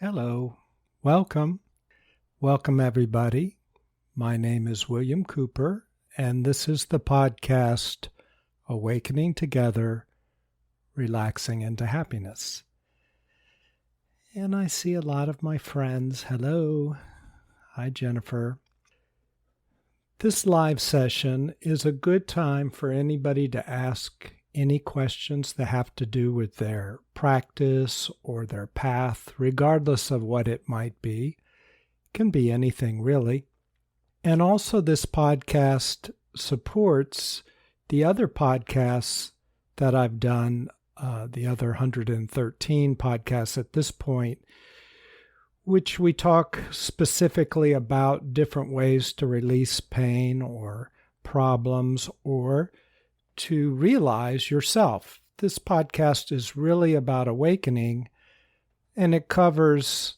Hello, welcome. Welcome, everybody. My name is William Cooper, and this is the podcast Awakening Together, Relaxing into Happiness. And I see a lot of my friends. Hello. Hi, Jennifer. This live session is a good time for anybody to ask any questions that have to do with their practice or their path, regardless of what it might be. It can be anything, really. And also, this podcast supports the other podcasts that I've done, the other 113 podcasts at this point, which we talk specifically about different ways to release pain or problems or to realize yourself. This podcast is really about awakening, and it covers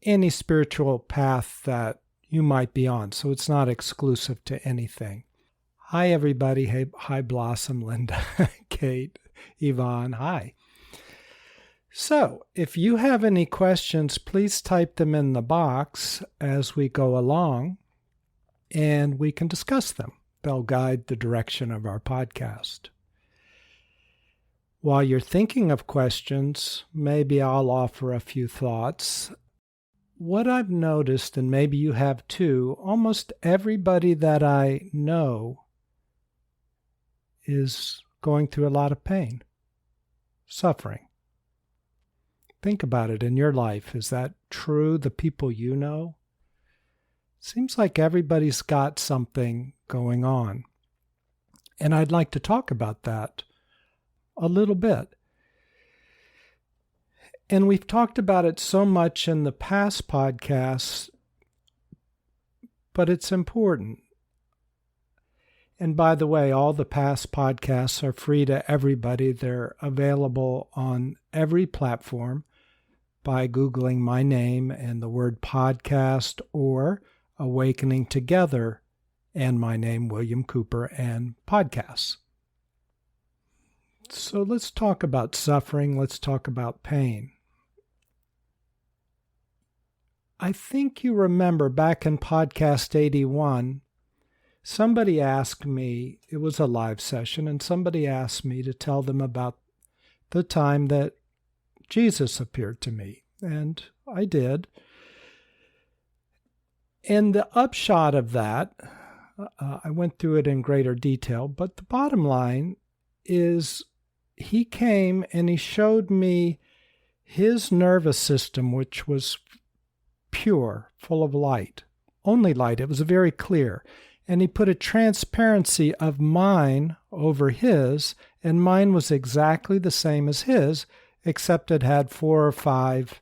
any spiritual path that you might be on, so it's not exclusive to anything. Hi, everybody. Hey, hi, Blossom, Linda, Kate, Yvonne. Hi. So, if you have any questions, please type them in the box as we go along, and we can discuss them. They'll guide the direction of our podcast. While you're thinking of questions, maybe I'll offer a few thoughts. What I've noticed, and maybe you have too, almost everybody that I know is going through a lot of pain, suffering. Think about it in your life. Is that true? The people you know? Seems like everybody's got something going on. And I'd like to talk about that a little bit. And we've talked about it so much in the past podcasts, but it's important. And by the way, all the past podcasts are free to everybody. They're available on every platform by Googling my name and the word podcast or Awakening Together and my name, William Cooper, and podcasts. So let's talk about suffering. Let's talk about pain. I think you remember back in podcast 81, somebody asked me, it was a live session, and somebody asked me to tell them about the time that Jesus appeared to me, and I did. And the upshot of that, I went through it in greater detail, but the bottom line is he came and he showed me his nervous system, which was pure, full of light, only light. It was very clear. And he put a transparency of mine over his, and mine was exactly the same as his, except it had 4 or 5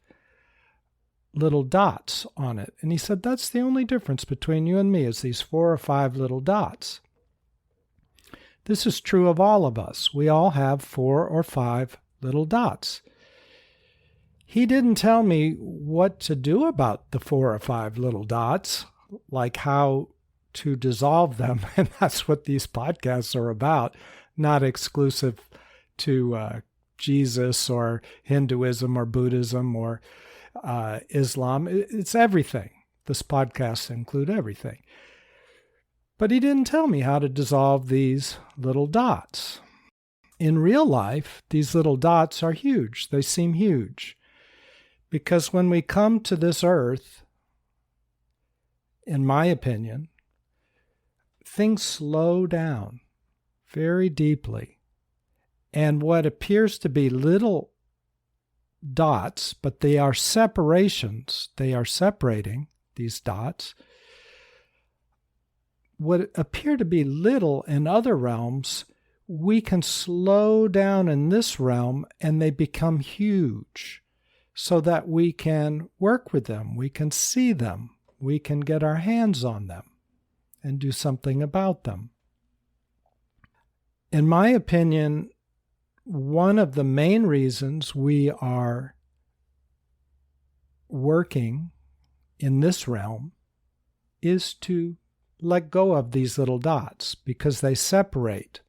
little dots on it. And he said, that's the only difference between you and me, is these 4 or 5 little dots. This is true of all of us. We all have 4 or 5 little dots. He didn't tell me what to do about the 4 or 5 little dots, like how to dissolve them. And that's what these podcasts are about, not exclusive to Jesus or Hinduism or Buddhism or Islam. It's everything. This podcast includes everything. But he didn't tell me how to dissolve these little dots. In real life, these little dots are huge. They seem huge. Because when we come to this earth, in my opinion, things slow down very deeply. And what appears to be little dots, but they are separations, they are separating these dots. What appear to be little in other realms, we can slow down in this realm and they become huge so that we can work with them, we can see them, we can get our hands on them and do something about them. In my opinion, one of the main reasons we are working in this realm is to let go of these little dots because they separate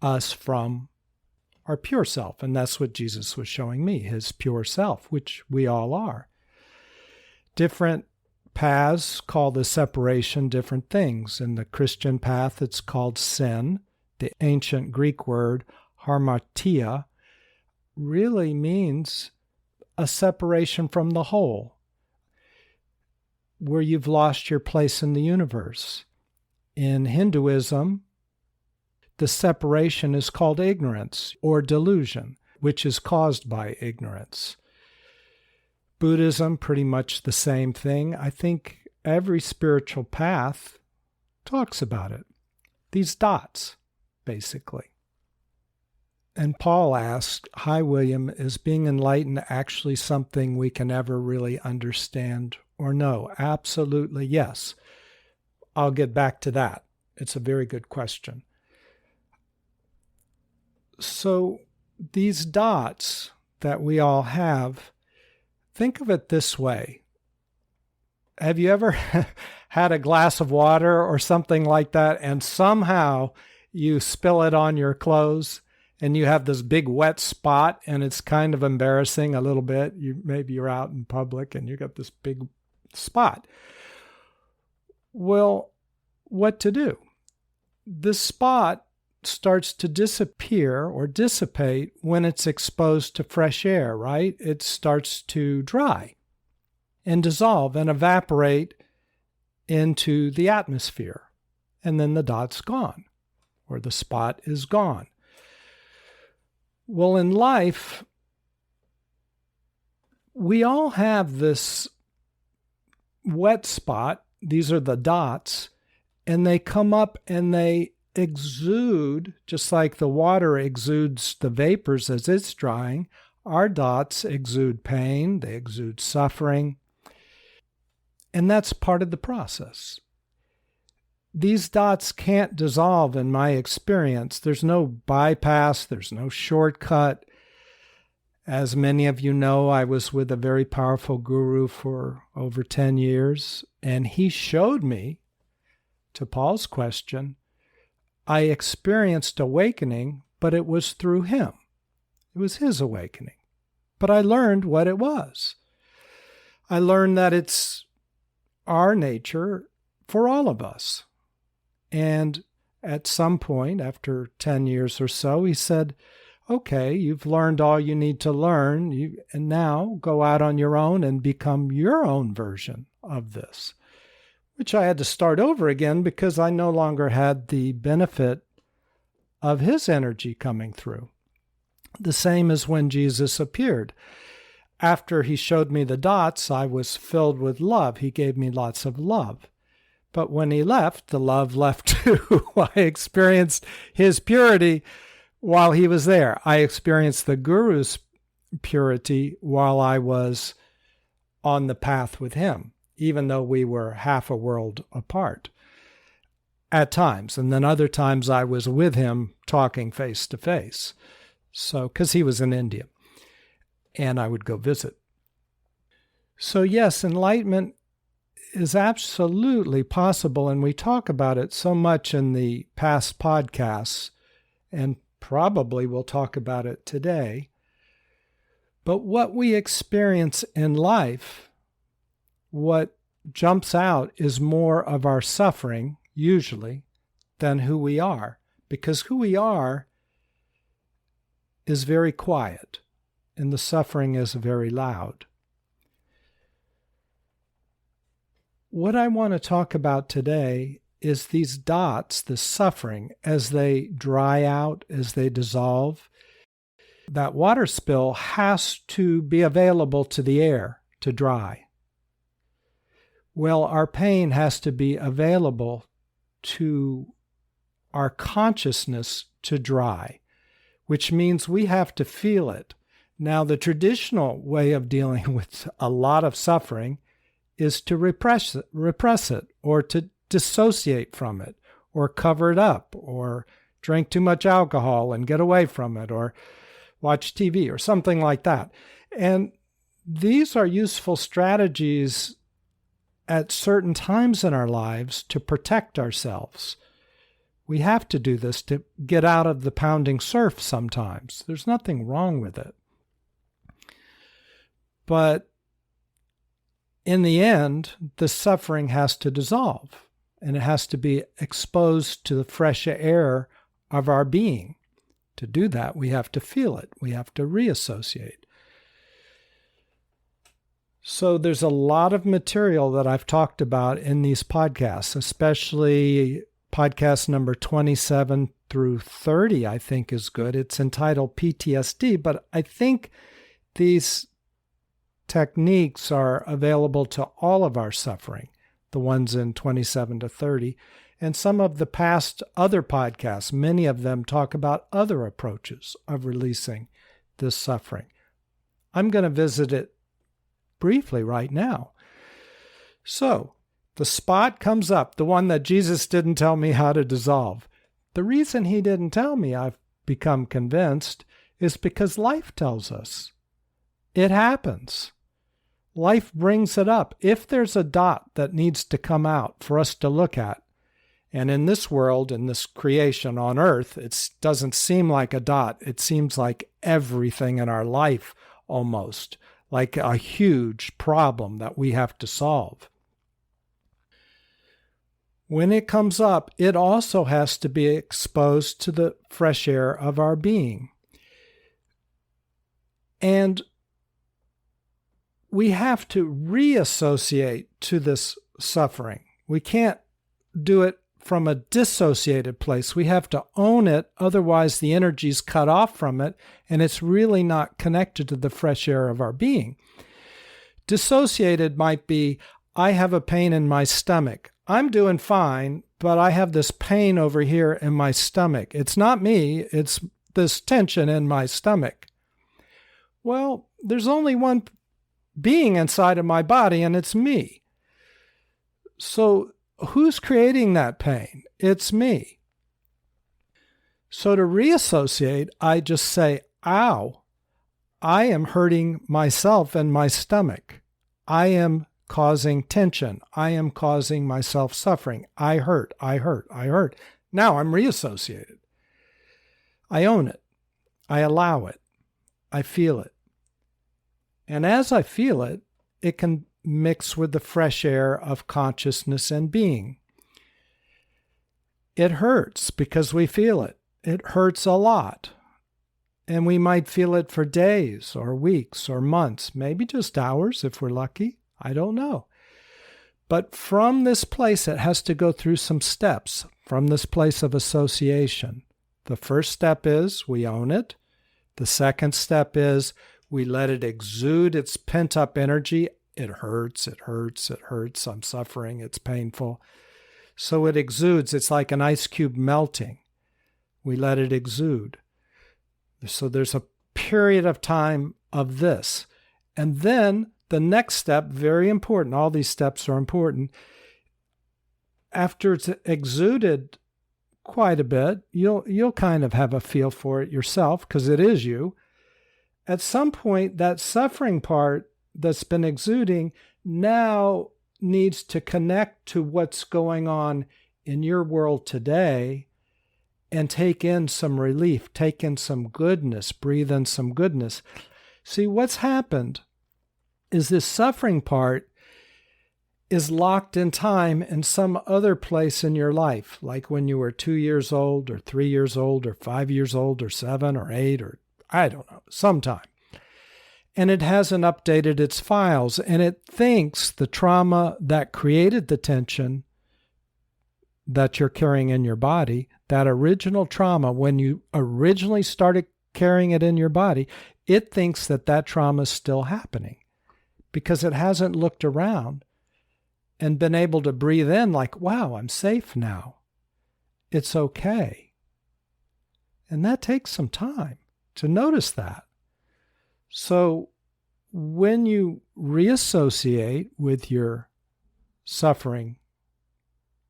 us from our pure self. And that's what Jesus was showing me, his pure self, which we all are. Different paths call the separation different things. In the Christian path, it's called sin. The ancient Greek word hamartia really means a separation from the whole, where you've lost your place in the universe. In Hinduism, the separation is called ignorance or delusion, which is caused by ignorance. Buddhism, pretty much the same thing. I think every spiritual path talks about it. These dots, basically. And Paul asked, "Hi, William, is being enlightened actually something we can ever really understand or know?" Absolutely, yes. I'll get back to that. It's a very good question. So these dots that we all have, think of it this way. Have you ever had a glass of water or something like that, and somehow you spill it on your clothes and you have this big wet spot, and it's kind of embarrassing a little bit? Maybe you're out in public and you got this big spot. Well, what to do? This spot starts to disappear or dissipate when it's exposed to fresh air, right? It starts to dry and dissolve and evaporate into the atmosphere. And then the dot's gone, or the spot is gone. Well, in life, we all have this wet spot. These are the dots, and they come up and they exude, just like the water exudes the vapors as it's drying. Our dots exude pain, they exude suffering, and that's part of the process. These dots can't dissolve in my experience. There's no bypass, there's no shortcut. As many of you know, I was with a very powerful guru for over 10 years, and he showed me, to Paul's question, I experienced awakening, but it was through him. It was his awakening. But I learned what it was. I learned that it's our nature for all of us. And at some point, after 10 years or so, he said, "Okay, you've learned all you need to learn, and now go out on your own and become your own version of this." Which I had to start over again because I no longer had the benefit of his energy coming through. The same as when Jesus appeared. After he showed me the dots, I was filled with love. He gave me lots of love. But when he left, the love left too. I experienced his purity while he was there. I experienced the guru's purity while I was on the path with him, even though we were half a world apart at times. And then other times I was with him talking face to face. So, because he was in India and I would go visit. So yes, enlightenment is absolutely possible. And we talk about it so much in the past podcasts, and probably we'll talk about it today. But what we experience in life, what jumps out is more of our suffering, usually, than who we are. Because who we are is very quiet, and the suffering is very loud. What I want to talk about today is these dots, the suffering, as they dry out, as they dissolve. That water spill has to be available to the air to dry. Well, our pain has to be available to our consciousness to dry, which means we have to feel it. Now, the traditional way of dealing with a lot of suffering is to repress it, or to dissociate from it, or cover it up, or drink too much alcohol and get away from it, or watch TV, or something like that. And these are useful strategies at certain times in our lives to protect ourselves. We have to do this to get out of the pounding surf sometimes. There's nothing wrong with it. But in the end, the suffering has to dissolve, and it has to be exposed to the fresh air of our being. To do that, we have to feel it. We have to reassociate. So there's a lot of material that I've talked about in these podcasts, especially podcast number 27 through 30, I think is good. It's entitled PTSD, but I think these techniques are available to all of our suffering, the ones in 27 to 30. And some of the past other podcasts, many of them talk about other approaches of releasing this suffering. I'm going to visit it briefly right now. So, the spot comes up, the one that Jesus didn't tell me how to dissolve. The reason he didn't tell me, I've become convinced, is because life tells us. It happens. Life brings it up. If there's a dot that needs to come out for us to look at, and in this world, in this creation on earth, it doesn't seem like a dot. It seems like everything in our life almost, like a huge problem that we have to solve. When it comes up, it also has to be exposed to the fresh air of our being. And we have to reassociate to this suffering. We can't do it from a dissociated place. We have to own it, otherwise the energy's cut off from it, and it's really not connected to the fresh air of our being. Dissociated might be, I have a pain in my stomach. I'm doing fine, but I have this pain over here in my stomach. It's not me, it's this tension in my stomach. Well, there's only one being inside of my body, and it's me. So who's creating that pain? It's me. So to reassociate, I just say, ow, I am hurting myself and my stomach. I am causing tension. I am causing myself suffering. I hurt, I hurt, I hurt. Now I'm reassociated. I own it. I allow it. I feel it. And as I feel it, it can mix with the fresh air of consciousness and being. It hurts because we feel it. It hurts a lot. And we might feel it for days or weeks or months, maybe just hours if we're lucky. I don't know. But from this place, it has to go through some steps from this place of association. The first step is we own it. The second step is we let it exude its pent-up energy. It hurts, it hurts, it hurts. I'm suffering. It's painful. So it exudes. It's like an ice cube melting. We let it exude. So there's a period of time of this. And then the next step, very important, all these steps are important. After it's exuded quite a bit, you'll kind of have a feel for it yourself because it is you. At some point, that suffering part that's been exuding now needs to connect to what's going on in your world today and take in some relief, take in some goodness, breathe in some goodness. See, what's happened is this suffering part is locked in time in some other place in your life, like when you were 2 years old or 3 years old or 5 years old or 7 or 8 or I don't know, sometime. And it hasn't updated its files, and it thinks the trauma that created the tension that you're carrying in your body, that original trauma, when you originally started carrying it in your body, it thinks that that trauma is still happening because it hasn't looked around and been able to breathe in like, wow, I'm safe now. It's okay. And that takes some time to notice that. So when you reassociate with your suffering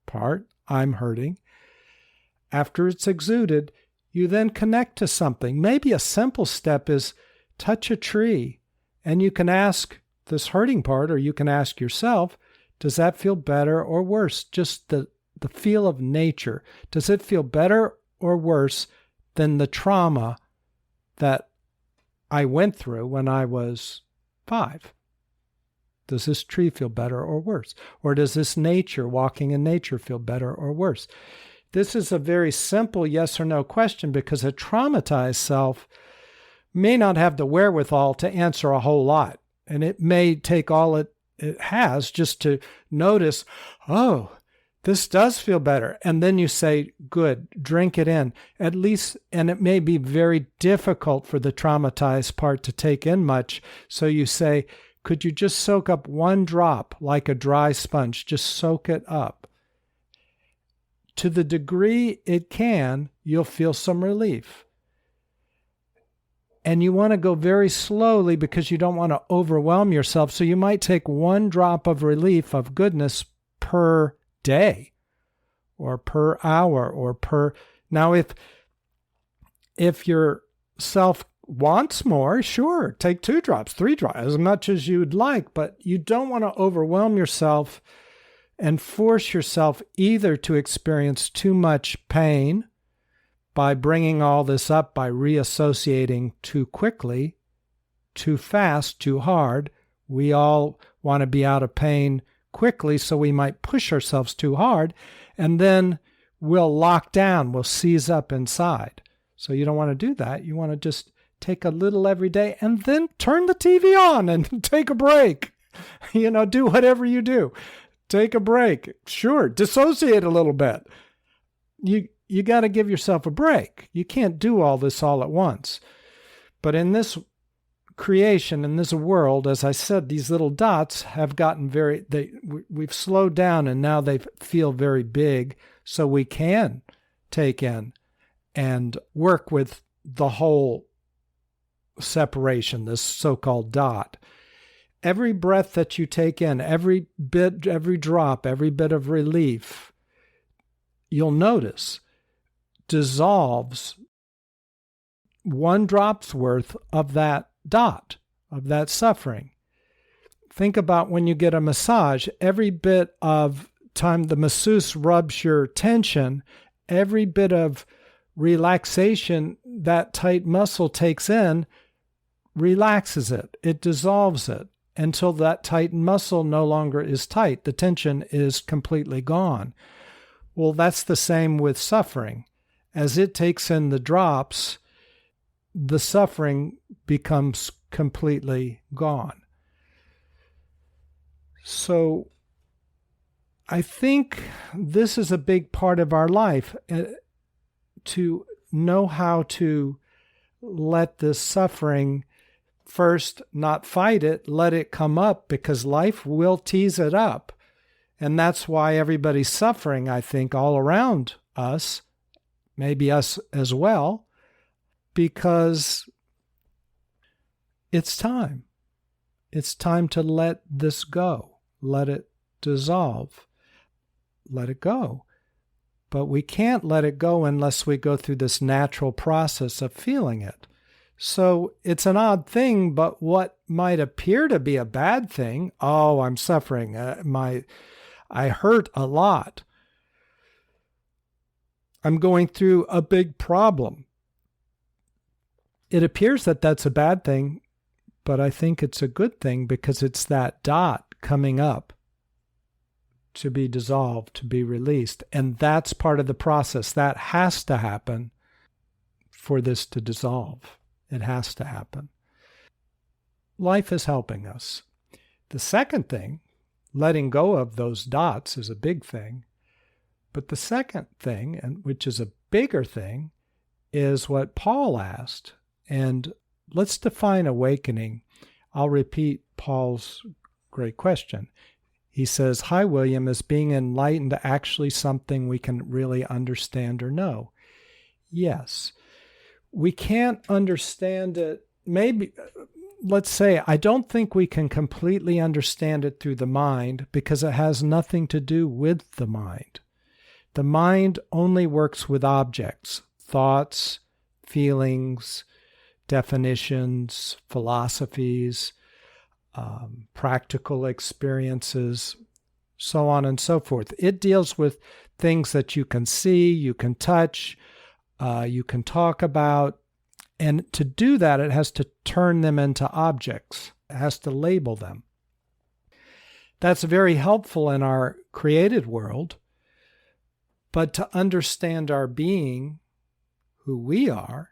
part, I'm hurting, after it's exuded, you then connect to something. Maybe a simple step is touch a tree, and you can ask this hurting part, or you can ask yourself, does that feel better or worse? Just the the feel of nature, does it feel better or worse than the trauma that I went through when I was 5? Does this tree feel better or worse? Or does this nature, walking in nature, feel better or worse? This is a very simple yes or no question, because a traumatized self may not have the wherewithal to answer a whole lot. And it may take all it has just to notice, oh, this does feel better. And then you say, good, drink it in. At least, and it may be very difficult for the traumatized part to take in much. So you say, could you just soak up one drop like a dry sponge? Just soak it up. To the degree it can, you'll feel some relief. And you want to go very slowly because you don't want to overwhelm yourself. So you might take one drop of relief, of goodness, per day or per hour or per... Now, if your self wants more, sure, take 2 drops, 3 drops, as much as you'd like, but you don't want to overwhelm yourself and force yourself either to experience too much pain by bringing all this up, by reassociating too quickly, too fast, too hard. We all want to be out of pain quickly, so we might push ourselves too hard, and then we'll lock down, we'll seize up inside. So you don't want to do that. You want to just take a little every day and then turn the TV on and take a break. Do whatever you do. Take a break. Sure, dissociate a little bit. You got to give yourself a break. You can't do all this all at once. But in this creation, in this world, as I said, these little dots have gotten we've slowed down, and now they feel very big, so we can take in and work with the whole separation, this so-called dot. Every breath that you take in, every bit, every drop, every bit of relief, you'll notice, dissolves 1 drop's worth of that dot, of that suffering. Think about when you get a massage, every bit of time the masseuse rubs your tension, every bit of relaxation that tight muscle takes in relaxes it. It dissolves it until that tight muscle no longer is tight. The tension is completely gone. Well, that's the same with suffering. As it takes in the drops, the suffering becomes completely gone. So I think this is a big part of our life, to know how to let this suffering, first, not fight it, let it come up, because life will tease it up. And that's why everybody's suffering, I think, all around us, maybe us as well, because it's time. It's time to let this go, let it dissolve, let it go. But we can't let it go unless we go through this natural process of feeling it. So it's an odd thing, but what might appear to be a bad thing, oh, I'm suffering, I hurt a lot, I'm going through a big problem. It appears that that's a bad thing, but I think it's a good thing, because it's that dot coming up to be dissolved, to be released. And that's part of the process. That has to happen for this to dissolve. It has to happen. Life is helping us. The second thing, letting go of those dots, is a big thing. But the second thing, and which is a bigger thing, is what Paul asked. And let's define awakening. I'll repeat Paul's great question. He says, hi, William, is being enlightened actually something we can really understand or know? Yes. We can't understand it. Maybe, let's say, I don't think we can completely understand it through the mind, because it has nothing to do with the mind. The mind only works with objects, thoughts, feelings, definitions, philosophies, practical experiences. so on and so forth. It deals with things that you can see, you can touch, you can talk about. And to do that, it has to turn them into objects. It has to label them. That's very helpful in our created world. But to understand our being, who we are,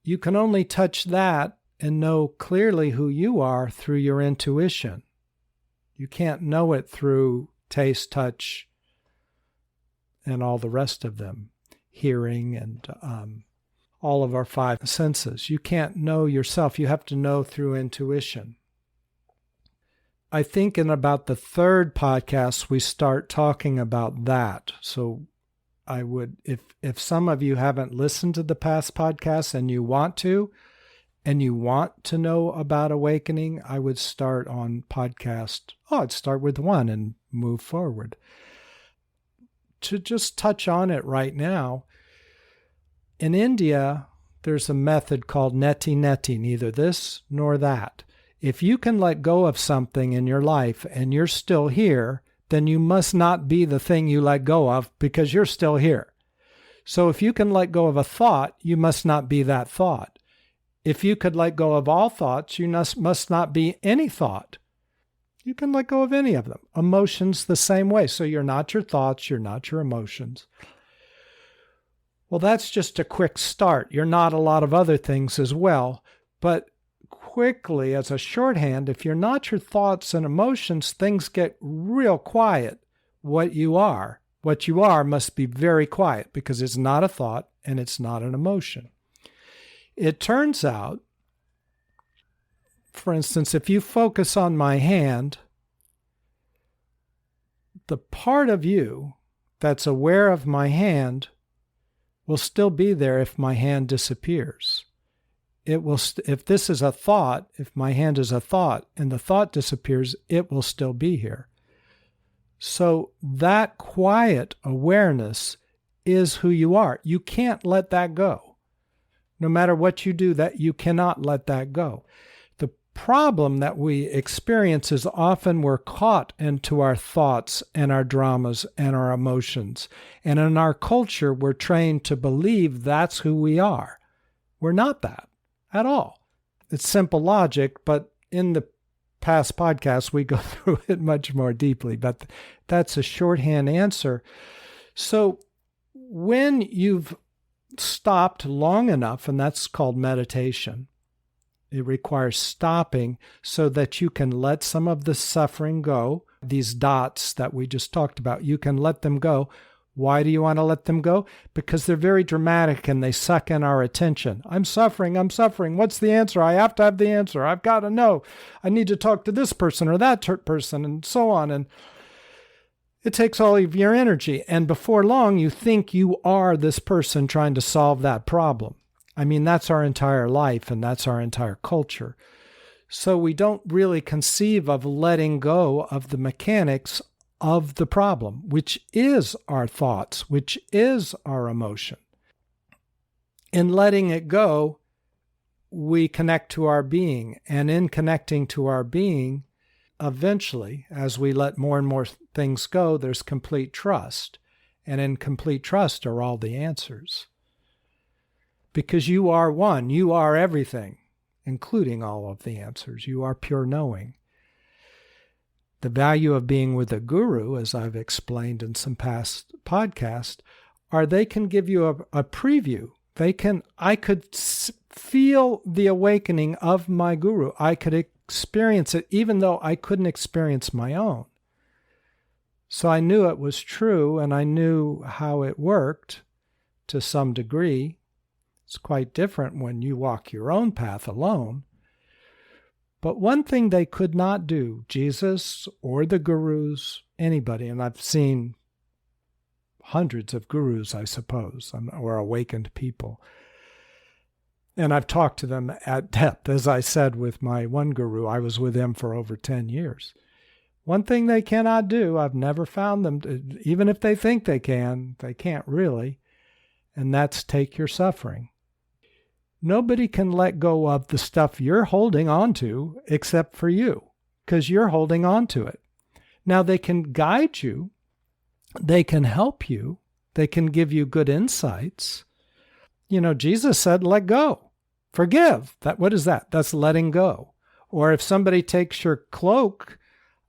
you can only touch that and know clearly who you are through your intuition. You can't know it through taste, touch, and all the rest of them, hearing and all of our five senses. You can't know yourself. You have to know through intuition. I think in about the third podcast, we start talking about that. So I would, if some of you haven't listened to the past podcasts and you want to know about awakening, I would start on I'd start with one and move forward. To just touch on it right now, in India, there's a method called neti, neither this nor that. If you can let go of something in your life and you're still here, then you must not be the thing you let go of because you're still here. So if you can let go of a thought, you must not be that thought. If you could let go of all thoughts, you must not be any thought. You can let go of any of them. Emotions the same way. So you're not your thoughts, you're not your emotions. Well, that's just a quick start. You're not a lot of other things as well. But quickly, as a shorthand, if you're not your thoughts and emotions, things get real quiet. What you are must be very quiet because it's not a thought and it's not an emotion. It turns out, for instance, if you focus on my hand, the part of you that's aware of my hand will still be there if my hand disappears. It will, if this is a thought, if my hand is a thought and the thought disappears, it will still be here. So that quiet awareness is who you are. You can't let that go. No matter what you do, that you cannot let that go. The problem that we experience is often we're caught into our thoughts and our dramas and our emotions. And in our culture, we're trained to believe that's who we are. We're not that at all. It's simple logic, but in the past podcasts, we go through it much more deeply. But that's a shorthand answer. So when you've stopped long enough, and that's called meditation, it requires stopping so that you can let some of the suffering go. These dots that we just talked about, you can let them go. Why do you want to let them go? Because they're very dramatic and they suck in our attention. I'm suffering. What's the answer? I have to have the answer. I've got to know. I need to talk to this person or that person and so on. And it takes all of your energy. And before long, you think you are this person trying to solve that problem. I mean, that's our entire life and that's our entire culture. So we don't really conceive of letting go of the mechanics of the problem, which is our thoughts, which is our emotion. In letting it go, we connect to our being. And in connecting to our being, eventually, as we let more and more things go, there's complete trust. And in complete trust are all the answers. Because you are one, you are everything, including all of the answers. You are pure knowing. The value of being with a guru, as I've explained in some past podcasts, are they can give you a preview. I could feel the awakening of my guru. I could experience it even though I couldn't experience my own. So I knew it was true and I knew how it worked to some degree. It's quite different when you walk your own path alone. But one thing they could not do, Jesus or the gurus, anybody, and I've seen hundreds of gurus, I suppose, or awakened people. And I've talked to them at depth. As I said with my one guru, I was with him for over 10 years. One thing they cannot do, I've never found them, even if they think they can't really, and that's take your suffering. Nobody can let go of the stuff you're holding on to except for you, because you're holding on to it. Now, they can guide you, they can help you, they can give you good insights. Jesus said, let go, forgive. What is that? That's letting go. Or if somebody takes your cloak,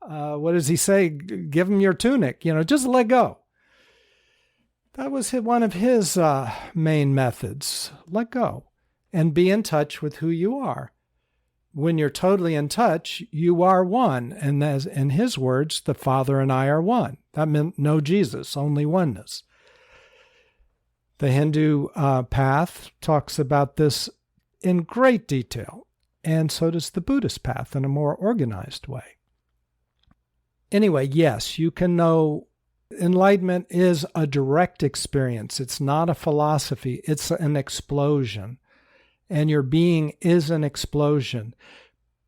what does he say? Give them your tunic, just let go. That was one of his main methods. Let go and be in touch with who you are. When you're totally in touch, you are one. And as in his words, the Father and I are one. That meant no Jesus, only oneness. The Hindu path talks about this in great detail, and so does the Buddhist path in a more organized way. Anyway, yes, you can know enlightenment is a direct experience. It's not a philosophy. It's an explosion, and your being is an explosion.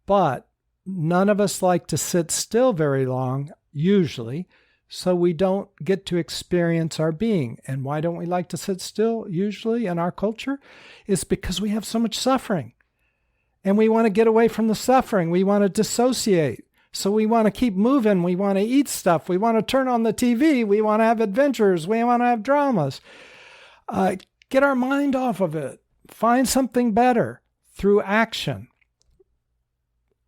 But none of us like to sit still very long, usually, so we don't get to experience our being. And why don't we like to sit still usually in our culture? It's because we have so much suffering. And we want to get away from the suffering. We want to dissociate. So we want to keep moving. We want to eat stuff. We want to turn on the TV. We want to have adventures. We want to have dramas. Get our mind off of it. Find something better through action.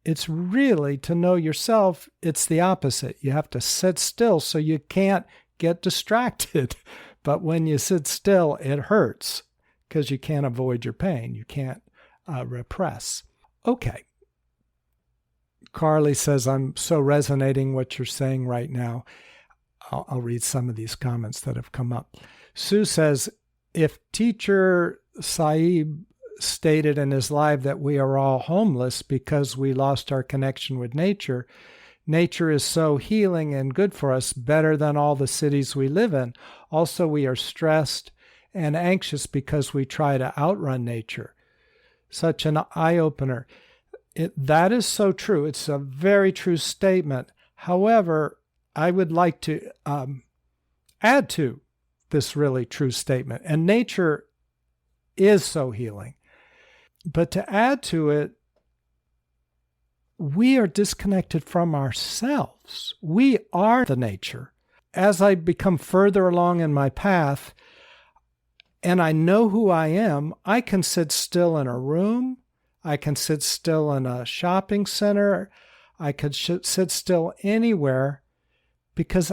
It's really, to know yourself, it's the opposite. You have to sit still so you can't get distracted. But when you sit still, it hurts because you can't avoid your pain. You can't repress. Okay. Carly says, I'm so resonating what you're saying right now. I'll read some of these comments that have come up. Sue says, if teacher Saib stated in his live that we are all homeless because we lost our connection with nature, nature is so healing and good for us, better than all the cities we live in. Also, we are stressed and anxious because we try to outrun nature. Such an eye-opener. That is so true. It's a very true statement. However, I would like to add to this really true statement. And nature is so healing. But to add to it, we are disconnected from ourselves. We are the nature. As I become further along in my path, and I know who I am, I can sit still in a room. I can sit still in a shopping center. I could sit still anywhere because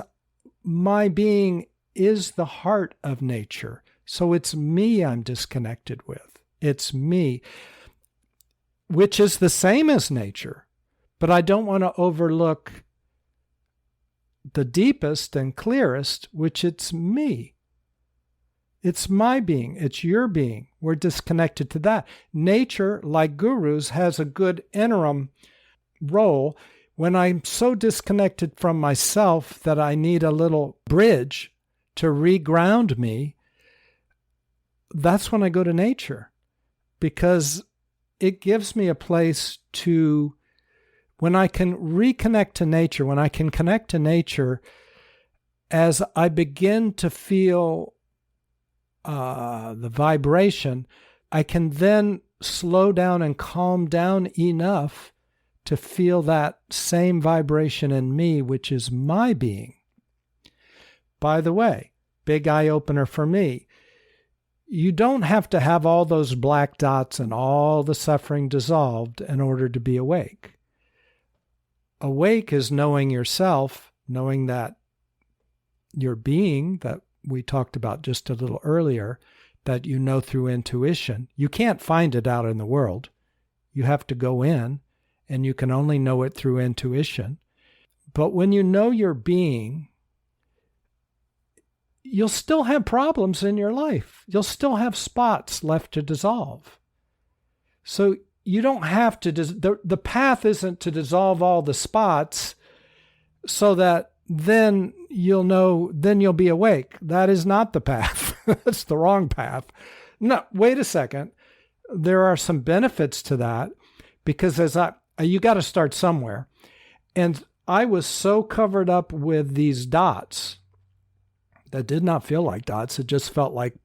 my being is the heart of nature. So it's me I'm disconnected with. It's me, which is the same as nature. But I don't want to overlook the deepest and clearest, which it's me. It's my being. It's your being. We're disconnected to that. Nature, like gurus, has a good interim role. When I'm so disconnected from myself that I need a little bridge to reground me, that's when I go to nature, because it gives me a place to, when I can reconnect to nature, when I can connect to nature, as I begin to feel the vibration, I can then slow down and calm down enough to feel that same vibration in me, which is my being. By the way, big eye-opener for me, you don't have to have all those black dots and all the suffering dissolved in order to be awake. Awake is knowing yourself, knowing that your being that we talked about just a little earlier, that you know through intuition. You can't find it out in the world. You have to go in, and you can only know it through intuition. But when you know your being, you'll still have problems in your life. You'll still have spots left to dissolve. So you don't have to, the path isn't to dissolve all the spots so that then you'll know, then you'll be awake. That is not the path. That's the wrong path. No, wait a second. There are some benefits to that, because you got to start somewhere. And I was so covered up with these dots that did not feel like dots. It just felt like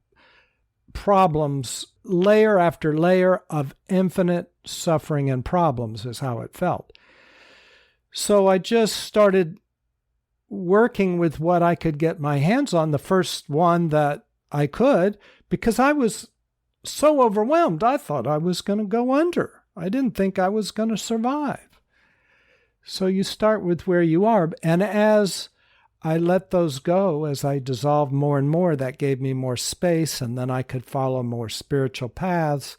problems, layer after layer of infinite suffering and problems is how it felt. So I just started working with what I could get my hands on, the first one that I could, because I was so overwhelmed. I thought I was going to go under. I didn't think I was going to survive. So you start with where you are. And as I let those go, as I dissolved more and more, that gave me more space, and then I could follow more spiritual paths,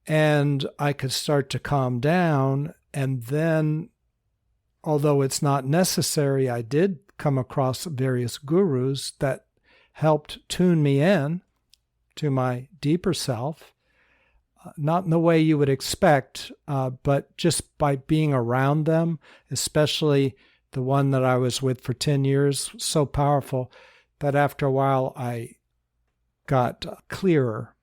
and I could start to calm down. And then, although it's not necessary, I did come across various gurus that helped tune me in to my deeper self, not in the way you would expect, but just by being around them, especially the one that I was with for 10 years, so powerful that after a while I got clearer.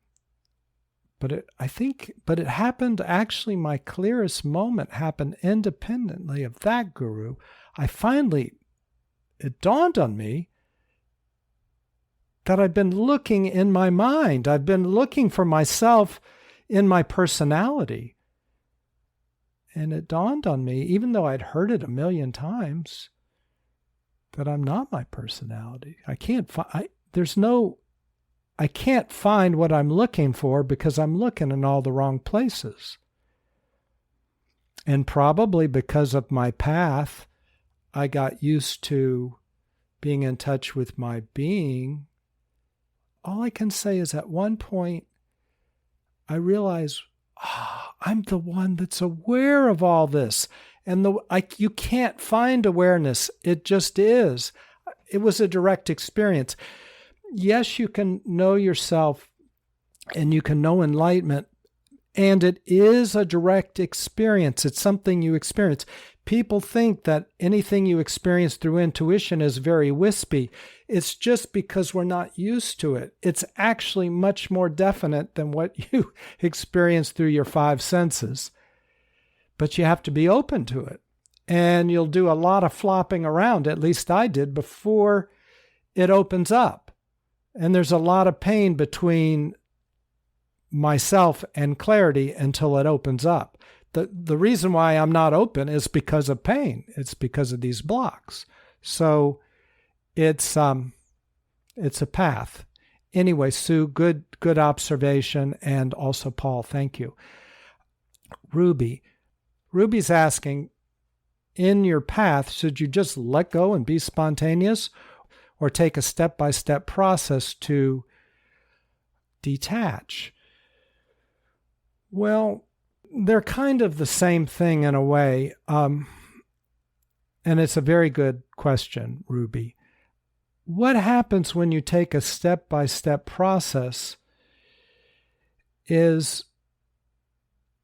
But it happened, actually, my clearest moment happened independently of that guru. It dawned on me that I've been looking in my mind. I've been looking for myself in my personality. And it dawned on me, even though I'd heard it a million times, that I'm not my personality. I can't find what I'm looking for because I'm looking in all the wrong places. And probably because of my path, I got used to being in touch with my being. All I can say is at one point, I realized, I'm the one that's aware of all this. And you can't find awareness. It just is. It was a direct experience. Yes, you can know yourself and you can know enlightenment, and it is a direct experience. It's something you experience. People think that anything you experience through intuition is very wispy. It's just because we're not used to it. It's actually much more definite than what you experience through your five senses. But you have to be open to it. And you'll do a lot of flopping around, at least I did, before it opens up. And there's a lot of pain between myself and clarity until it opens up. The reason why I'm not open is because of pain. It's because of these blocks. So it's a path. Anyway, Sue, good observation, and also Paul, thank you. Ruby's asking, in your path, should you just let go and be spontaneous, or take a step-by-step process to detach? Well, they're kind of the same thing in a way, and it's a very good question, Ruby. What happens when you take a step-by-step process is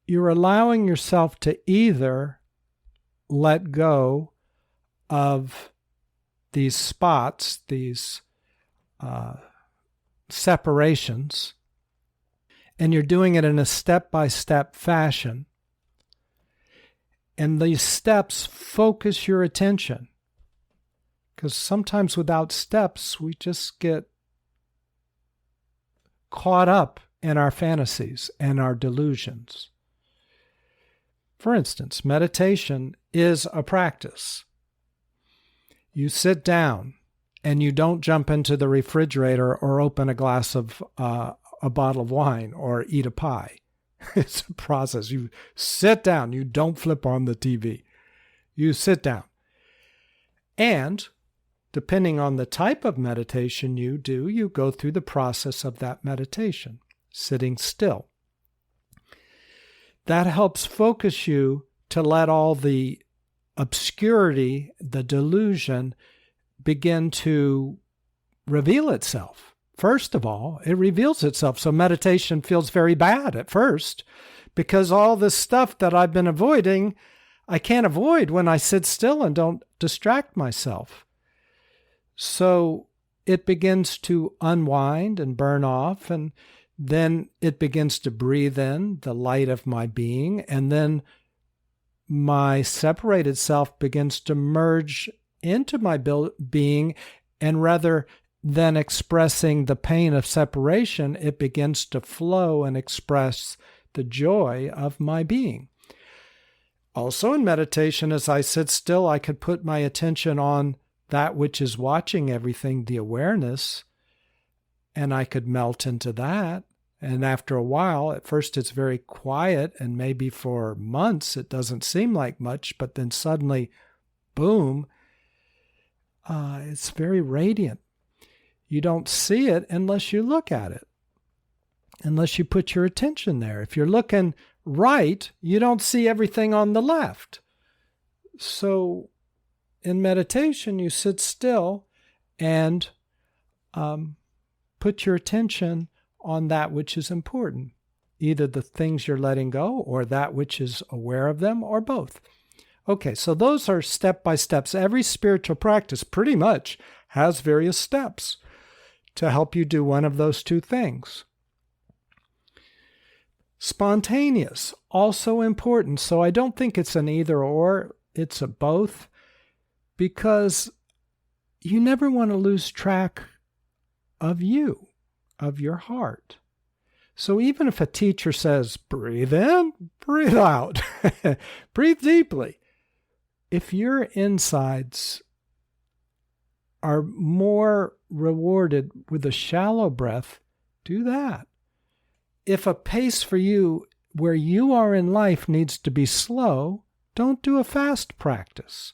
you're allowing yourself to either let go of these spots, these separations, and you're doing it in a step-by-step fashion. And these steps focus your attention. Because sometimes without steps, we just get caught up in our fantasies and our delusions. For instance, meditation is a practice. You sit down and you don't jump into the refrigerator or open a glass of a bottle of wine or eat a pie. It's a process. You sit down. You don't flip on the TV. You sit down. And depending on the type of meditation you do, you go through the process of that meditation, sitting still. That helps focus you to let all the obscurity, the delusion, begin to reveal itself. First of all, it reveals itself. So meditation feels very bad at first because all this stuff that I've been avoiding, I can't avoid when I sit still and don't distract myself. So it begins to unwind and burn off, and then it begins to breathe in the light of my being, and then my separated self begins to merge into my being, and rather than expressing the pain of separation, it begins to flow and express the joy of my being. Also in meditation, as I sit still, I could put my attention on that which is watching everything, the awareness, and I could melt into that. And after a while, at first it's very quiet, and maybe for months it doesn't seem like much, but then suddenly, boom, it's very radiant. You don't see it unless you look at it, unless you put your attention there. If you're looking right, you don't see everything on the left. So in meditation, you sit still and put your attention on that which is important, either the things you're letting go or that which is aware of them, or both. Okay, so those are step-by-steps. Every spiritual practice pretty much has various steps to help you do one of those two things. Spontaneous, also important. So I don't think it's an either or, it's a both, because you never want to lose track of you, of your heart. So even if a teacher says, breathe in, breathe out, breathe deeply, if your insides are more rewarded with a shallow breath, do that. If a pace for you where you are in life needs to be slow, don't do a fast practice.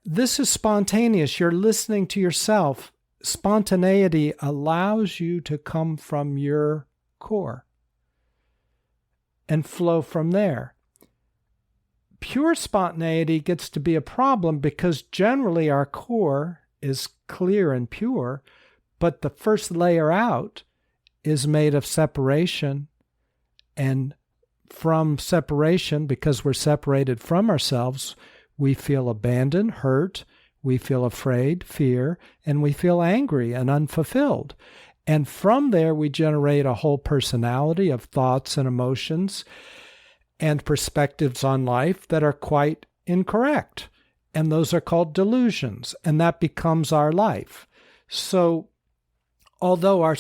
This is spontaneous. You're listening to yourself. Spontaneity allows you to come from your core and flow from there. Pure spontaneity gets to be a problem because generally our core is clear and pure, but the first layer out is made of separation, and from separation, because we're separated from ourselves, we feel abandoned, hurt, we feel afraid, fear, and we feel angry and unfulfilled. And from there, we generate a whole personality of thoughts and emotions and perspectives on life that are quite incorrect. And those are called delusions, and that becomes our life. So although our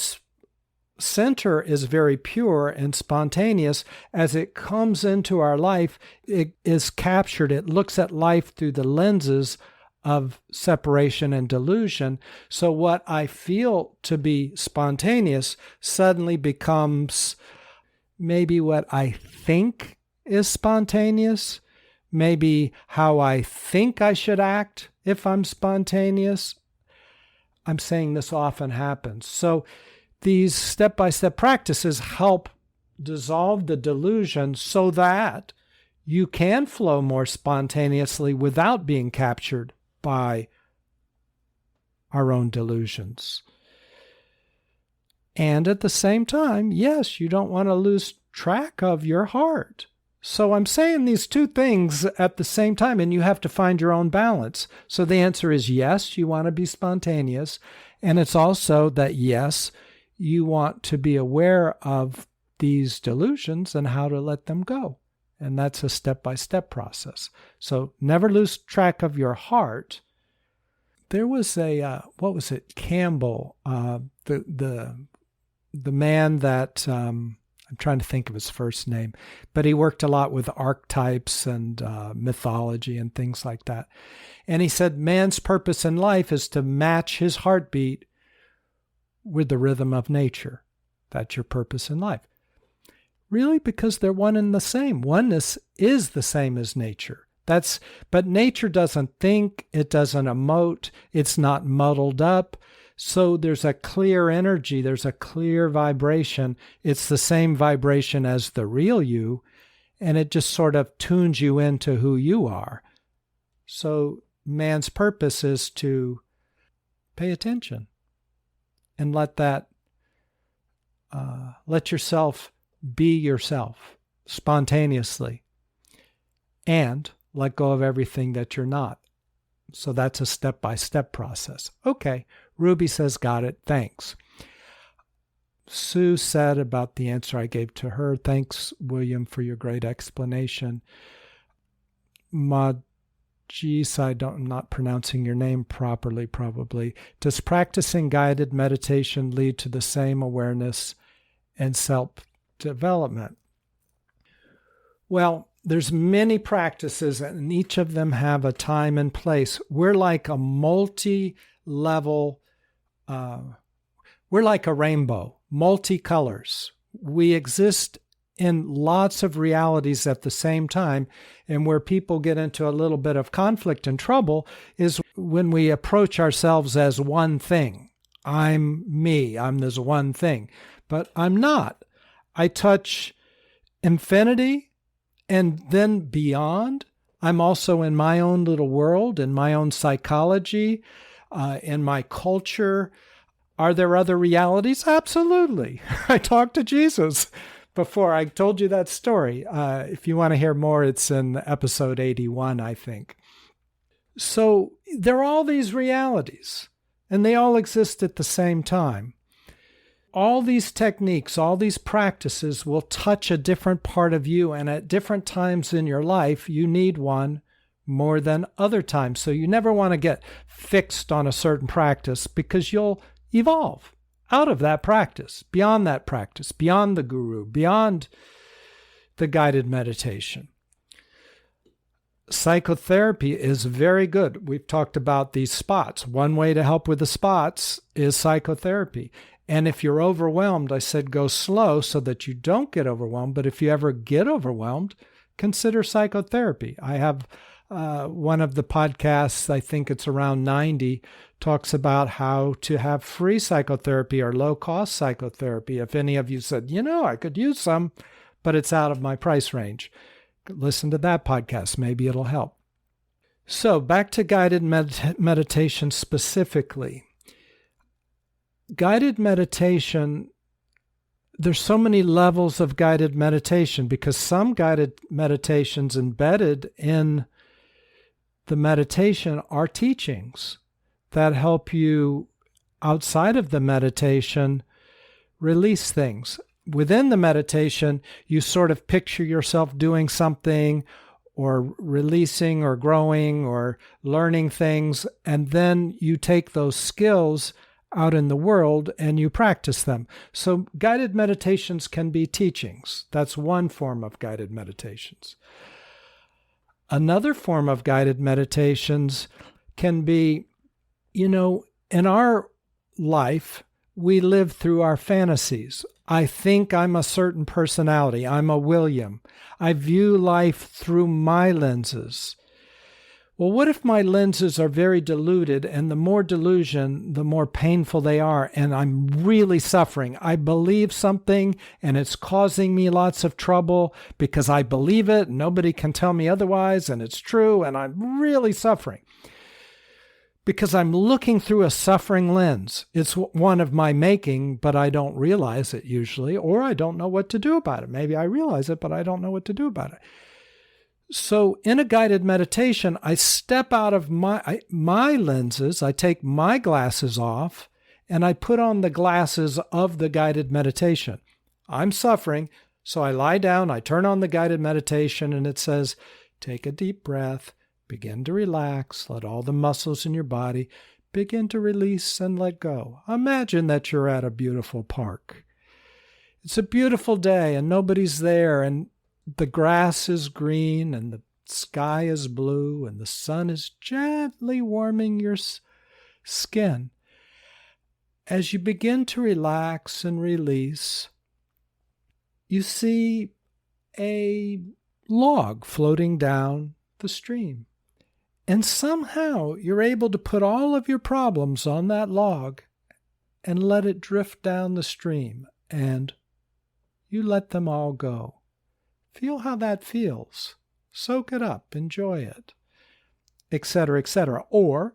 center is very pure and spontaneous, as it comes into our life, it is captured. It looks at life through the lenses of separation and delusion. So what I feel to be spontaneous suddenly becomes maybe what I think is spontaneous, maybe how I think I should act if I'm spontaneous. I'm saying this often happens. So these step-by-step practices help dissolve the delusion so that you can flow more spontaneously without being captured by our own delusions. And at the same time, yes, you don't want to lose track of your heart. So I'm saying these two things at the same time, and you have to find your own balance. So the answer is yes, you want to be spontaneous. And it's also that yes, you want to be aware of these delusions and how to let them go. And that's a step-by-step process. So never lose track of your heart. There was a, Campbell, the man that, I'm trying to think of his first name, but he worked a lot with archetypes and mythology and things like that. And he said man's purpose in life is to match his heartbeat with the rhythm of nature. That's your purpose in life. Really, because they're one and the same. Oneness is the same as nature. But nature doesn't think, it doesn't emote, it's not muddled up. So there's a clear energy, there's a clear vibration. It's the same vibration as the real you, and it just sort of tunes you into who you are. So man's purpose is to pay attention and let yourself be yourself spontaneously and let go of everything that you're not. So that's a step-by-step process. Okay, Ruby says, got it, thanks. Sue said about the answer I gave to her, thanks, William, for your great explanation. Majis, I'm not pronouncing your name properly, probably. Does practicing guided meditation lead to the same awareness and self-development? Well, there's many practices, and each of them have a time and place. We're like a multi-level, we're like a rainbow, multicolors. We exist in lots of realities at the same time. And where people get into a little bit of conflict and trouble is when we approach ourselves as one thing. I'm me. I'm this one thing. But I'm not. I touch infinity and then beyond. I'm also in my own little world, in my own psychology, in my culture. Are there other realities? Absolutely. I talked to Jesus before. I told you that story. If you want to hear more, it's in episode 81, I think. So there are all these realities, and they all exist at the same time. All these techniques, all these practices will touch a different part of you, and at different times in your life, you need one more than other times. So you never want to get fixed on a certain practice, because you'll evolve out of that practice, beyond the guru, beyond the guided meditation. Psychotherapy is very good. We've talked about these spots. One way to help with the spots is psychotherapy. And if you're overwhelmed, I said go slow so that you don't get overwhelmed. But if you ever get overwhelmed, consider psychotherapy. I have one of the podcasts, I think it's around 90, talks about how to have free psychotherapy or low-cost psychotherapy. If any of you said, I could use some, but it's out of my price range, listen to that podcast. Maybe it'll help. So back to guided meditation specifically. Guided meditation, there's so many levels of guided meditation, because some guided meditations embedded in the meditation are teachings that help you outside of the meditation release things. Within the meditation, you sort of picture yourself doing something or releasing or growing or learning things, and then you take those skills out in the world and you practice them. So guided meditations can be teachings. That's one form of guided meditations. Another form of guided meditations can be, in our life, we live through our fantasies. I think I'm a certain personality. I'm a William. I view life through my lenses. Well, what if my lenses are very diluted, and the more delusion, the more painful they are, and I'm really suffering? I believe something, and it's causing me lots of trouble because I believe it, and nobody can tell me otherwise, and it's true, and I'm really suffering because I'm looking through a suffering lens. It's one of my making, but I don't realize it usually, or I don't know what to do about it. Maybe I realize it, but I don't know what to do about it. So in a guided meditation, I step out of my lenses, I take my glasses off, and I put on the glasses of the guided meditation. I'm suffering, so I lie down, I turn on the guided meditation, and it says, take a deep breath, begin to relax, let all the muscles in your body begin to release and let go. Imagine that you're at a beautiful park. It's a beautiful day, and nobody's there, and the grass is green and the sky is blue and the sun is gently warming your skin. As you begin to relax and release, you see a log floating down the stream. And somehow you're able to put all of your problems on that log and let it drift down the stream, and you let them all go. Feel how that feels. Soak it up. Enjoy it. Etc., etc. Or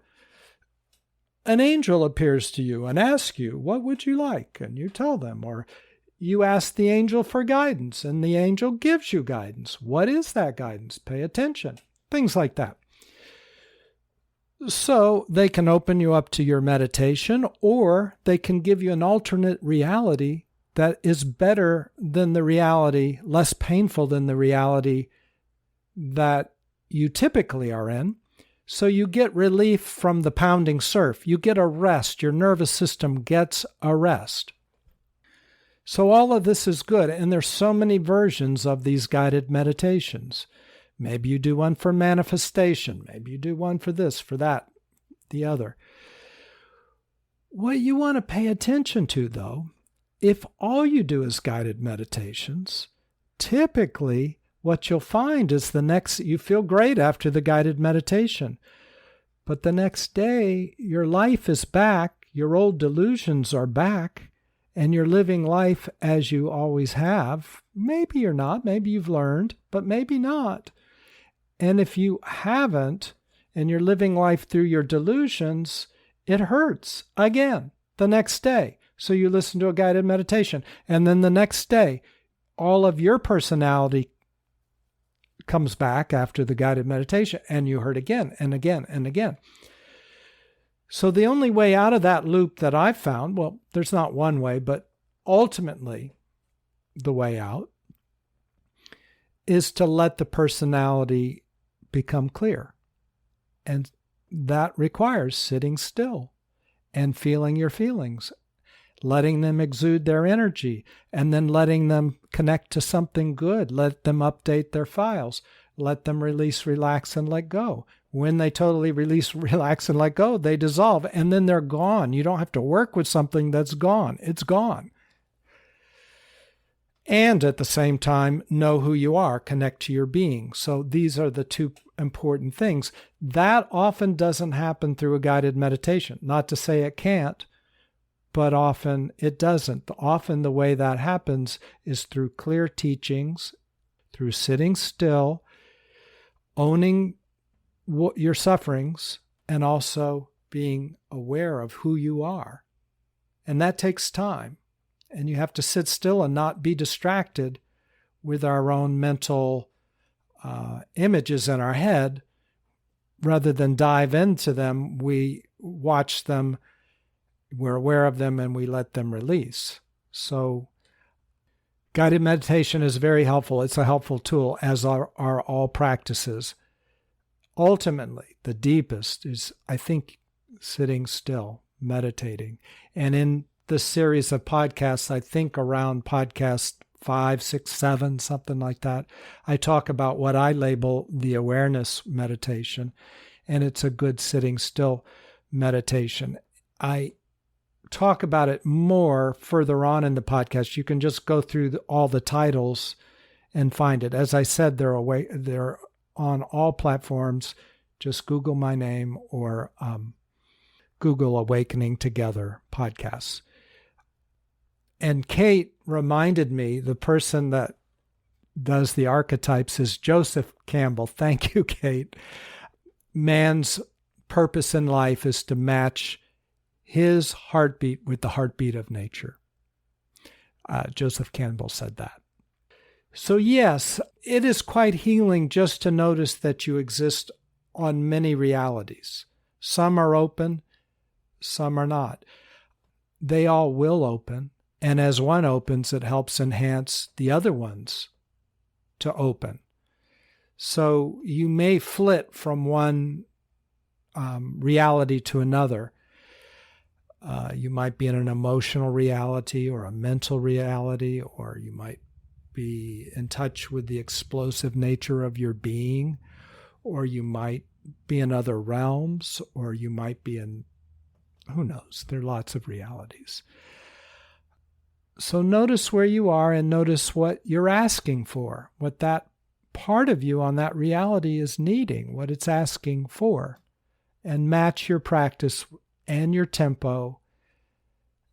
an angel appears to you and asks you, what would you like? And you tell them. Or you ask the angel for guidance, and the angel gives you guidance. What is that guidance? Pay attention. Things like that. So they can open you up to your meditation, or they can give you an alternate reality that is better than the reality, less painful than the reality that you typically are in. So you get relief from the pounding surf. You get a rest. Your nervous system gets a rest. So all of this is good, and there's so many versions of these guided meditations. Maybe you do one for manifestation. Maybe you do one for this, for that, the other. What you want to pay attention to, though, if all you do is guided meditations, typically what you'll find is you feel great after the guided meditation. But the next day, your life is back, your old delusions are back, and you're living life as you always have. Maybe you're not, maybe you've learned, but maybe not. And if you haven't, and you're living life through your delusions, it hurts again the next day. So you listen to a guided meditation, and then the next day, all of your personality comes back after the guided meditation, and you hurt again and again and again. So the only way out of that loop that I've found, well, there's not one way, but ultimately the way out is to let the personality become clear. And that requires sitting still and feeling your feelings, letting them exude their energy, and then letting them connect to something good. Let them update their files. Let them release, relax, and let go. When they totally release, relax, and let go, they dissolve, and then they're gone. You don't have to work with something that's gone. It's gone. And at the same time, know who you are, connect to your being. So these are the two important things. That often doesn't happen through a guided meditation. Not to say it can't, but often it doesn't. Often the way that happens is through clear teachings, through sitting still, owning your sufferings, and also being aware of who you are. And that takes time. And you have to sit still and not be distracted with our own mental images in our head. Rather than dive into them, we watch them, we're aware of them, and we let them release. So guided meditation is very helpful. It's a helpful tool, as are all practices. Ultimately, the deepest is, I think, sitting still, meditating. And in this series of podcasts, I think around podcast 5, 6, 7, something like that, I talk about what I label the awareness meditation, and it's a good sitting still meditation. I talk about it more further on in the podcast. You can just go through all the titles and find it. As I said, they're on all platforms. Just Google my name or Google Awakening Together podcasts. And Kate reminded me, the person that does the archetypes is Joseph Campbell. Thank you, Kate. Man's purpose in life is to match his heartbeat with the heartbeat of nature. Joseph Campbell said that. So yes, it is quite healing just to notice that you exist on many realities. Some are open, some are not. They all will open, and as one opens, it helps enhance the other ones to open. So you may flit from one reality to another. You might be in an emotional reality or a mental reality, or you might be in touch with the explosive nature of your being, or you might be in other realms, or you might be in, who knows, there are lots of realities. So notice where you are and notice what you're asking for, what that part of you on that reality is needing, what it's asking for, and match your practice and your tempo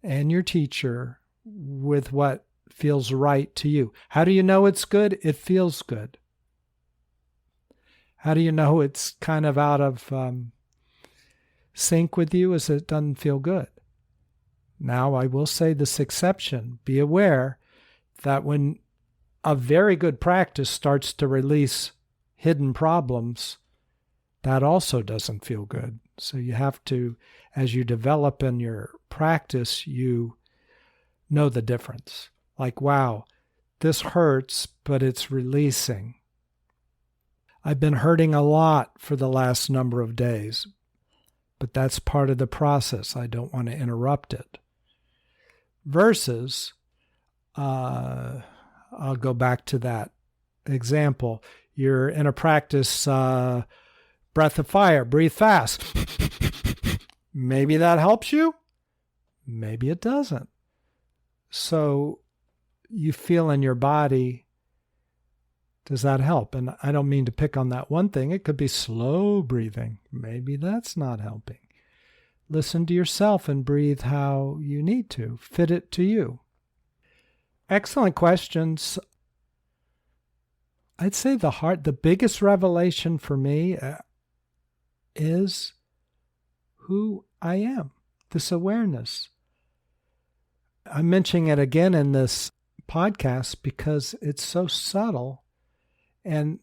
and your teacher with what feels right to you. How do you know it's good? It feels good. How do you know it's kind of out of sync with you? Is it doesn't feel good? Now, I will say this exception. Be aware that when a very good practice starts to release hidden problems, that also doesn't feel good. So you have to, as you develop in your practice, you know the difference. Like, wow, this hurts, but it's releasing. I've been hurting a lot for the last number of days, but that's part of the process. I don't want to interrupt it. Versus, I'll go back to that example. You're in a practice, breath of fire, breathe fast. Maybe that helps you. Maybe it doesn't. So you feel in your body, does that help? And I don't mean to pick on that one thing. It could be slow breathing. Maybe that's not helping. Listen to yourself and breathe how you need to. Fit it to you. Excellent questions. I'd say the biggest revelation for me is who I am, this awareness. I'm mentioning it again in this podcast because it's so subtle, and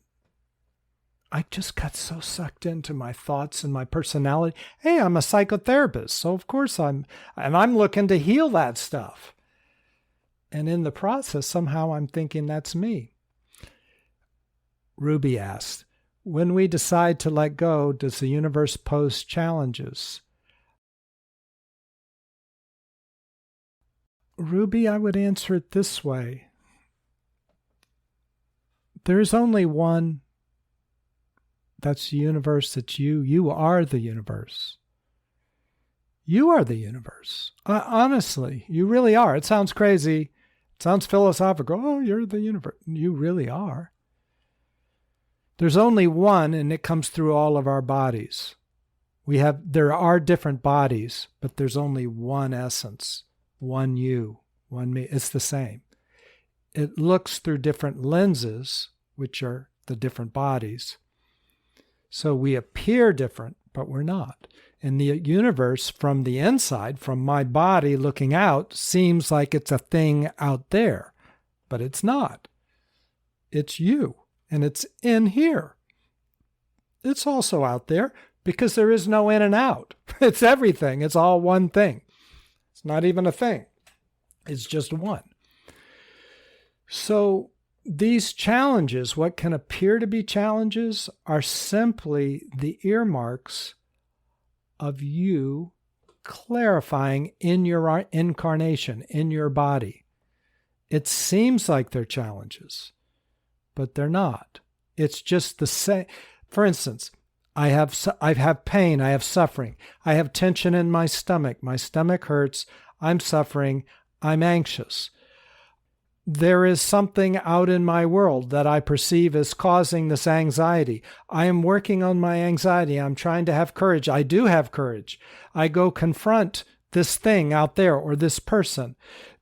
I just got so sucked into my thoughts and my personality. Hey, I'm a psychotherapist, so of course I'm looking to heal that stuff. And in the process, somehow I'm thinking that's me. Ruby asked, when we decide to let go, does the universe pose challenges? Ruby, I would answer it this way. There's only one. That's the universe. That's you. You are the universe. You are the universe. Honestly, you really are. It sounds crazy. It sounds philosophical. Oh, you're the universe. You really are. There's only one, and it comes through all of our bodies. There are different bodies, but there's only one essence, one you, one me. It's the same. It looks through different lenses, which are the different bodies. So we appear different, but we're not. And the universe from the inside, from my body looking out, seems like it's a thing out there, but it's not. It's you, and it's in here. It's also out there because there is no in and out. It's everything. It's all one thing. It's not even a thing. It's just one. So these challenges, what can appear to be challenges, are simply the earmarks of you clarifying in your incarnation, in your body. It seems like they're challenges, but they're not. It's just the same. For instance, I have pain, I have suffering, I have tension in my stomach hurts, I'm suffering, I'm anxious. There is something out in my world that I perceive as causing this anxiety. I am working on my anxiety. I'm trying to have courage. I do have courage. I go confront this thing out there or this person.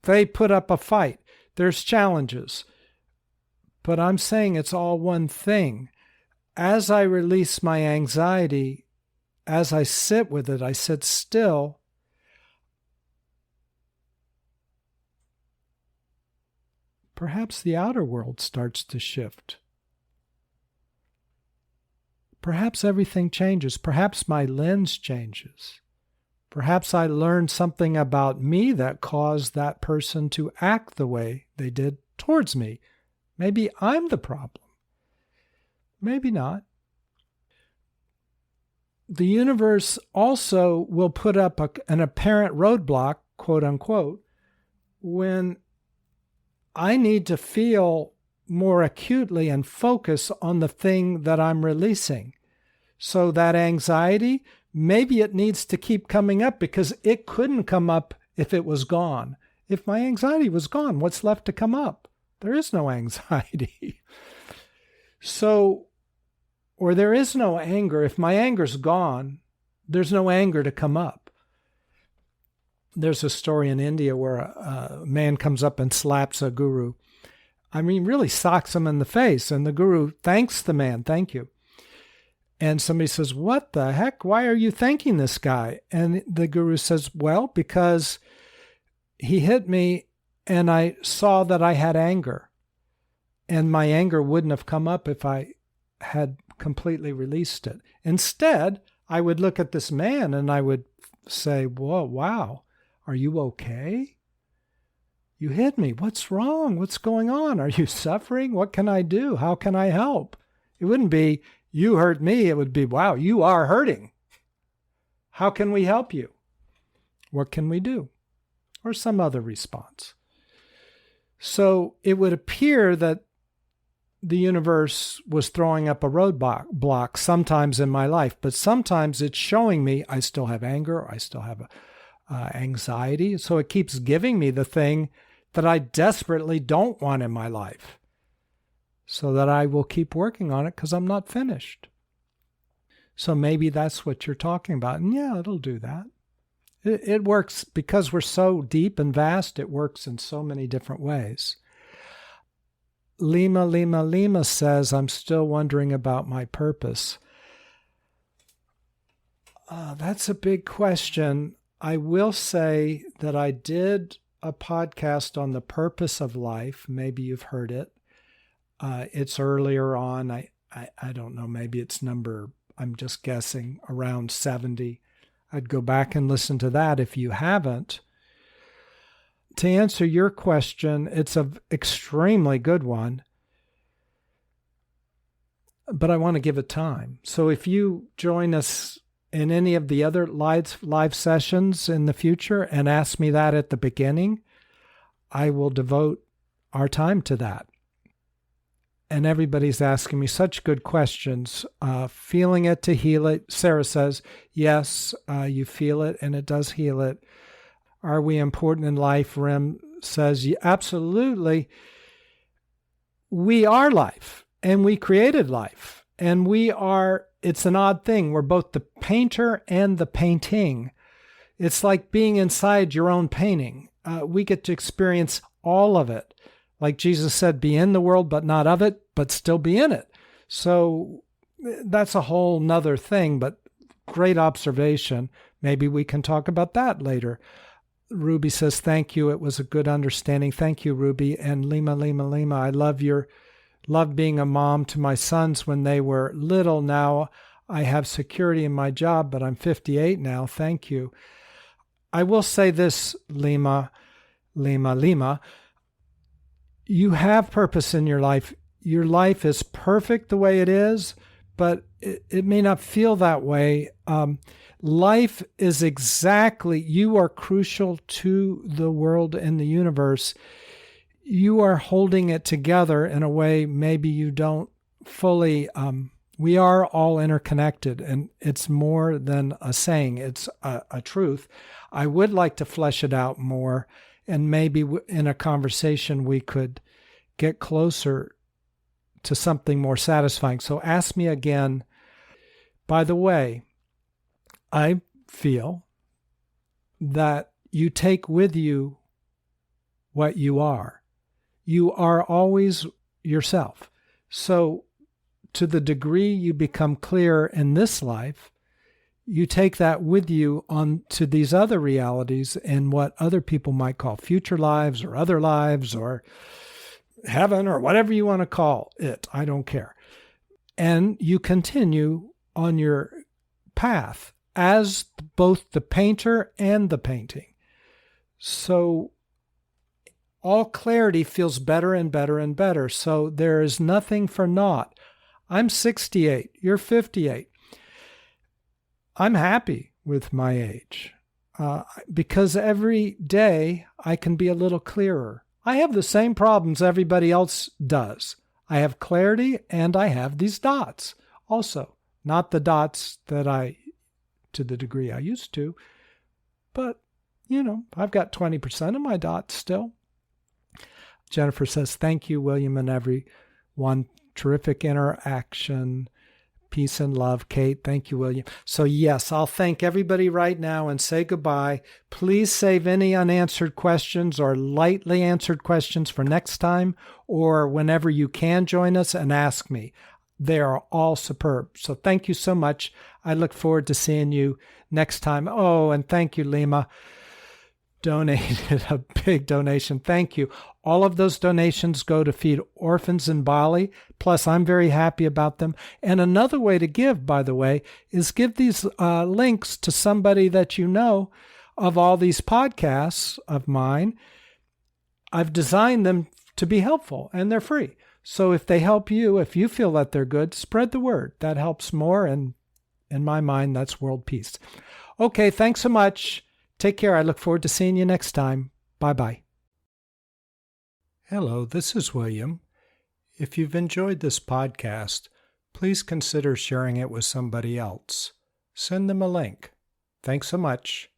They put up a fight. There's challenges. But I'm saying it's all one thing. As I release my anxiety, as I sit with it, I sit still. Perhaps the outer world starts to shift. Perhaps everything changes. Perhaps my lens changes. Perhaps I learned something about me that caused that person to act the way they did towards me. Maybe I'm the problem. Maybe not. The universe also will put up an apparent roadblock, quote unquote, when I need to feel more acutely and focus on the thing that I'm releasing. So that anxiety, maybe it needs to keep coming up because it couldn't come up if it was gone. If my anxiety was gone, what's left to come up? There is no anxiety. Or there is no anger. If my anger's gone, there's no anger to come up. There's a story in India where a man comes up and slaps a guru. I mean, really socks him in the face. And the guru thanks the man. Thank you. And somebody says, what the heck? Why are you thanking this guy? And the guru says, well, because he hit me and I saw that I had anger. And my anger wouldn't have come up if I had completely released it. Instead, I would look at this man and I would say, whoa, wow. Are you okay? You hit me. What's wrong? What's going on? Are you suffering? What can I do? How can I help? It wouldn't be, you hurt me. It would be, wow, you are hurting. How can we help you? What can we do? Or some other response. So it would appear that the universe was throwing up a roadblock sometimes in my life, but sometimes it's showing me I still have anger, I still have anxiety. So it keeps giving me the thing that I desperately don't want in my life, so that I will keep working on it because I'm not finished. So maybe that's what you're talking about. And yeah, it'll do that. It works because we're so deep and vast. It works in so many different ways. Lima says, I'm still wondering about my purpose. That's a big question. I will say that I did a podcast on the purpose of life. Maybe you've heard it. It's earlier on. I don't know. Maybe it's number, I'm just guessing, around 70. I'd go back and listen to that if you haven't. To answer your question, it's an extremely good one, but I want to give it time. So if you join us in any of the other live sessions in the future and ask me that at the beginning, I will devote our time to that. And everybody's asking me such good questions. Feeling it to heal it. Sarah says, yes, you feel it and it does heal it. Are we important in life? Rem says, absolutely. We are life and we created life. And it's an odd thing. We're both the painter and the painting. It's like being inside your own painting. We get to experience all of it. Like Jesus said, be in the world, but not of it, but still be in it. So that's a whole nother thing, but great observation. Maybe we can talk about that later. Ruby says, thank you. It was a good understanding. Thank you, Ruby. And Lima. I love being a mom to my sons when they were little. Now I have security in my job, but I'm 58 now. Thank you. I will say this, Lima. You have purpose in your life. Your life is perfect the way it is, but it may not feel that way. Life is exactly, you are crucial to the world and the universe. You are holding it together in a way maybe you don't fully. We are all interconnected, and it's more than a saying. It's a truth. I would like to flesh it out more, and maybe in a conversation we could get closer to something more satisfying. So ask me again. By the way, I feel that you take with you what you are. You are always yourself. So to the degree you become clear in this life, you take that with you on to these other realities and what other people might call future lives or other lives or heaven or whatever you want to call it. I don't care. And you continue on your path as both the painter and the painting. So all clarity feels better and better and better. So there is nothing for naught. I'm 68. You're 58. I'm happy with my age because every day I can be a little clearer. I have the same problems everybody else does. I have clarity and I have these dots also. Not the dots that to the degree I used to, but, I've got 20% of my dots still. Jennifer says, thank you, William, and everyone. Terrific interaction. Peace and love, Kate. Thank you, William. So yes, I'll thank everybody right now and say goodbye. Please save any unanswered questions or lightly answered questions for next time or whenever you can join us and ask me. They are all superb. So thank you so much. I look forward to seeing you next time. Oh, and thank you, Lima. Donated a big donation. Thank you. All of those donations go to feed orphans in Bali. Plus, I'm very happy about them. And another way to give, by the way, is give these links to somebody that you know of all these podcasts of mine. I've designed them to be helpful, and they're free. So if they help you, if you feel that they're good, spread the word. That helps more, and in my mind, that's world peace. Okay, thanks so much. Take care. I look forward to seeing you next time. Bye-bye. Hello, this is William. If you've enjoyed this podcast, please consider sharing it with somebody else. Send them a link. Thanks so much.